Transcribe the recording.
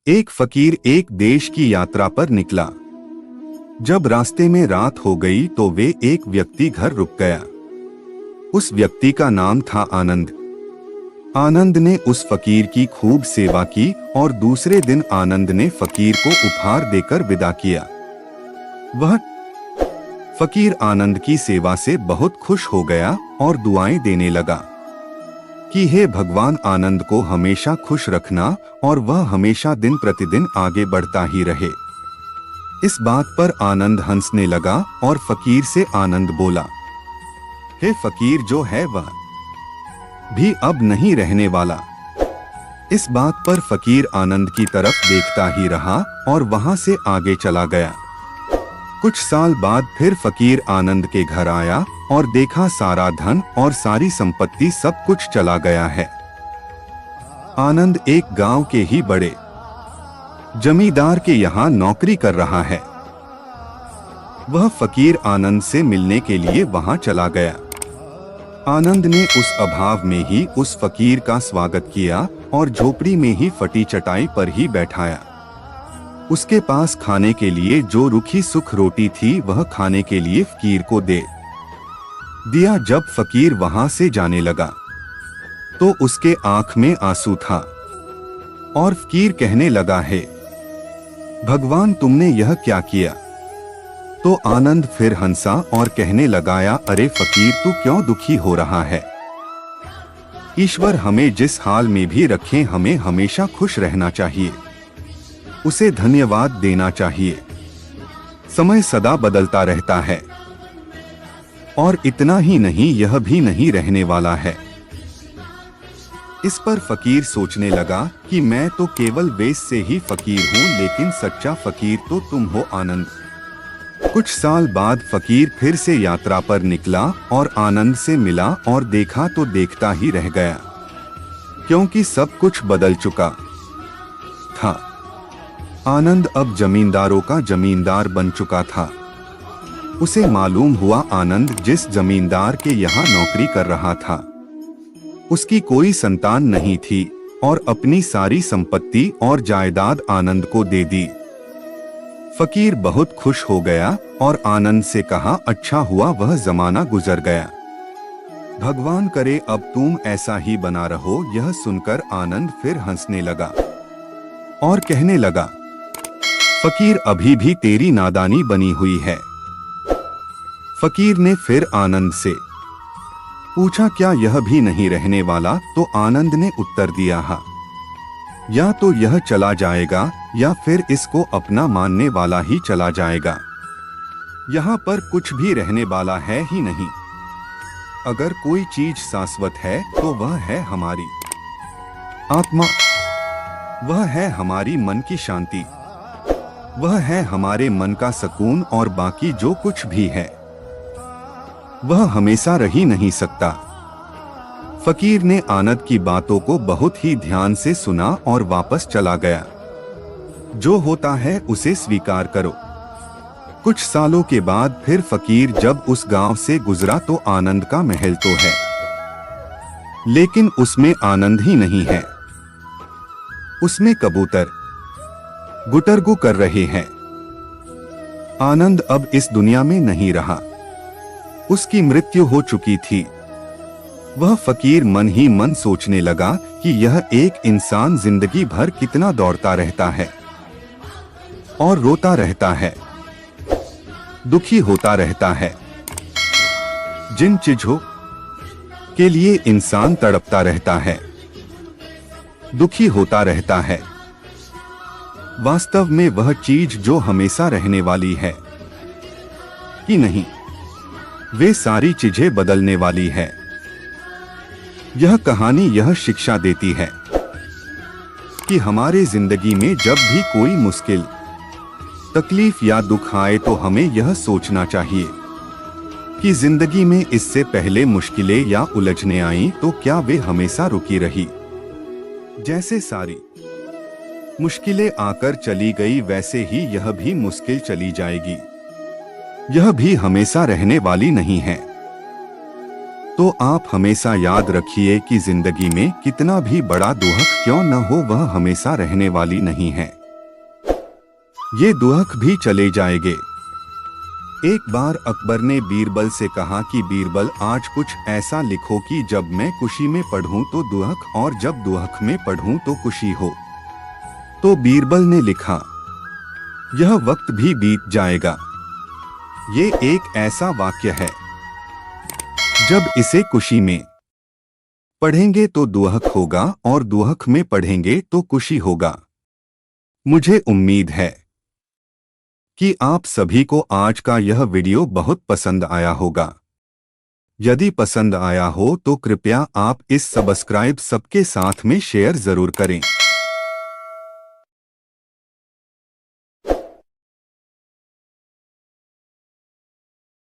एक फकीर एक देश की यात्रा पर निकला। जब रास्ते में रात हो गई तो वे एक व्यक्ति घर रुक गया। उस व्यक्ति का नाम था आनंद। आनंद ने उस फकीर की खूब सेवा की और दूसरे दिन आनंद ने फकीर को उपहार देकर विदा किया। वह फकीर आनंद की सेवा से बहुत खुश हो गया और दुआएं देने लगा कि हे भगवान, आनंद को हमेशा खुश रखना और वह हमेशा दिन प्रतिदिन आगे बढ़ता ही रहे। इस बात पर आनंद हंसने लगा और फकीर से आनंद बोला, हे फकीर, जो है वह भी अब नहीं रहने वाला। इस बात पर फकीर आनंद की तरफ देखता ही रहा और वहां से आगे चला गया। कुछ साल बाद फिर फकीर आनंद के घर आया और देखा सारा धन और सारी संपत्ति सब कुछ चला गया है। आनंद एक गांव के ही बड़े जमींदार के यहाँ नौकरी कर रहा है। वह फकीर आनंद से मिलने के लिए वहां चला गया। आनंद ने उस अभाव में ही उस फकीर का स्वागत किया और झोपड़ी में ही फटी चटाई पर ही बैठाया। उसके पास खाने के लिए जो रूखी सूख रोटी थी वह खाने के लिए फकीर को दे दिया। जब फकीर वहां से जाने लगा तो उसके आंख में आंसू था और फकीर कहने लगा, है भगवान, तुमने यह क्या किया? तो आनंद फिर हंसा और कहने लगाया, अरे फकीर, तू क्यों दुखी हो रहा है? ईश्वर हमें जिस हाल में भी रखे, हमें हमेशा खुश रहना चाहिए, उसे धन्यवाद देना चाहिए। समय सदा बदलता रहता है और इतना ही नहीं, यह भी नहीं रहने वाला है। इस पर फकीर सोचने लगा कि मैं तो केवल वेश से ही फकीर हूँ, लेकिन सच्चा फकीर तो तुम हो आनंद। कुछ साल बाद फकीर फिर से यात्रा पर निकला और आनंद से मिला और देखा तो देखता ही रह गया, क्योंकि सब कुछ बदल चुका था। आनंद अब जमींदारों का जमींदार बन चुका था। उसे मालूम हुआ आनंद जिस जमींदार के यहाँ नौकरी कर रहा था उसकी कोई संतान नहीं थी और अपनी सारी संपत्ति और जायदाद आनंद को दे दी। फकीर बहुत खुश हो गया और आनंद से कहा, अच्छा हुआ वह जमाना गुजर गया। भगवान करे अब तुम ऐसा ही बना रहो। यह सुनकर आनंद फिर हंसने लगा और कहने लगा, फकीर, अभी भी तेरी नादानी बनी हुई है। फकीर ने फिर आनंद से पूछा, क्या यह भी नहीं रहने वाला? तो आनंद ने उत्तर दिया, हाँ, या तो यह चला जाएगा या फिर इसको अपना मानने वाला ही चला जाएगा। यहाँ पर कुछ भी रहने वाला है ही नहीं। अगर कोई चीज शाश्वत है तो वह है हमारी आत्मा, वह है हमारी मन की शांति, वह है हमारे मन का सुकून, और बाकी जो कुछ भी है वह हमेशा रह ही नहीं सकता। फकीर ने आनंद की बातों को बहुत ही ध्यान से सुना और वापस चला गया। जो होता है उसे स्वीकार करो। कुछ सालों के बाद फिर फकीर जब उस गांव से गुजरा तो आनंद का महल तो है, लेकिन उसमें आनंद ही नहीं है। उसमें कबूतर गुटरगू कर रहे हैं। आनंद अब इस दुनिया में नहीं रहा, उसकी मृत्यु हो चुकी थी। वह फकीर मन ही मन सोचने लगा कि यह एक इंसान जिंदगी भर कितना दौड़ता रहता है और रोता रहता है, दुखी होता रहता है। जिन चीजों के लिए इंसान तड़पता रहता है, दुखी होता रहता है, वास्तव में वह चीज जो हमेशा रहने वाली है कि नहीं, वे सारी चीजें बदलने वाली है। यह कहानी यह शिक्षा देती है कि हमारे जिंदगी में जब भी कोई मुश्किल, तकलीफ या दुख आए तो हमें यह सोचना चाहिए कि जिंदगी में इससे पहले मुश्किलें या उलझने आईं तो क्या वे हमेशा रुकी रही? जैसे सारी मुश्किलें आकर चली गई, वैसे ही यह भी मुश्किल चली जाएगी। यह भी हमेशा रहने वाली नहीं है। तो आप हमेशा याद रखिए कि जिंदगी में कितना भी बड़ा दुख क्यों न हो, वह हमेशा रहने वाली नहीं है। ये दुख भी चले जाएंगे। एक बार अकबर ने बीरबल से कहा कि बीरबल, आज कुछ ऐसा लिखो कि जब मैं खुशी में पढ़ूं तो दुख, और जब दुख में पढ़ूं तो खुशी हो। तो बीरबल ने लिखा, यह वक्त भी बीत जाएगा। ये एक ऐसा वाक्य है, जब इसे खुशी में पढ़ेंगे तो दुख होगा और दुख में पढ़ेंगे तो खुशी होगा। मुझे उम्मीद है कि आप सभी को आज का यह वीडियो बहुत पसंद आया होगा। यदि पसंद आया हो तो कृपया आप इस सब्सक्राइब सबके साथ में शेयर जरूर करें।